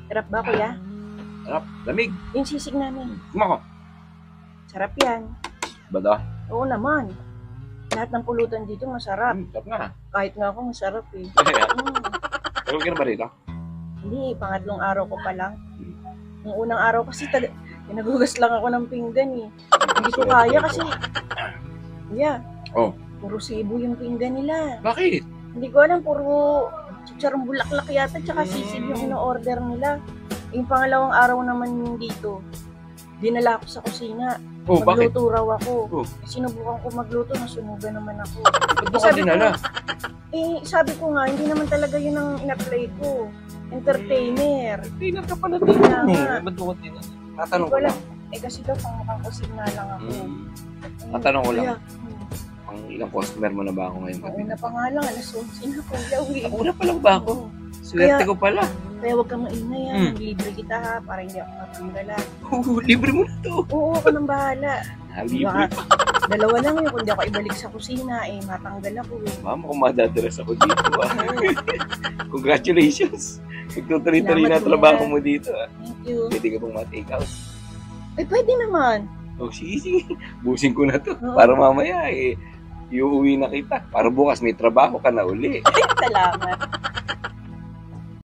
Sarap ba, kuya? Sarap, lamig. Yung sisig namin. Kumako. Sarap yan. Bada? Oo naman. Lahat ng pulutan dito masarap. Sarap nga. Kahit nga ako masarap eh. Tagal ka na ba rito? Hindi, pangatlong araw ko pa lang. Yung unang araw kasi nagugas lang ako ng pinggan eh. Hindi ko kaya kasi. Yeah. Oh. Puro sibo yung pinggan nila. Bakit? Hindi ko alam, puro chicharong bulaklak yata tsaka sisig yung ino-order nila. Yung pangalawang araw naman dito, dinala ako sa kusina. Oh, bakit? Magluto raw ako. Oh. Sinubukan ko magluto, nasunugan naman ako. Ba't mo ka dinala? Sabi ko nga, hindi naman talaga yun ang in-apply ko. Entertainer. Entertainer ka pala dito. Ba't mo ka dinala? Tatanong ko lang. Kasi daw, pang kusina lang ako. Tatanong ko lang. Kaya, Pang ilang customer mo na ba ako ngayon? una pa nga lang, alas 11 na kuya. Una pa lang ba ako? Swerte ko pala. Kaya huwag kang maingay libre kita ha, para hindi ako matanggalan. Libre mo na to. Oo, ako nang bahala. Libre pa. Dalawa lang yun, kung di ako ibalik sa kusina, matanggal ako eh. Mama, kung madadres ako dito Congratulations. Nagtutuloy-tuloy na trabaho mo dito Thank you. Pwede ka pong ma-take out. Pwede naman. Oh, sige. Busin ko na to. Para mamaya iuwi na kita. Para bukas may trabaho ka na uli. Salamat.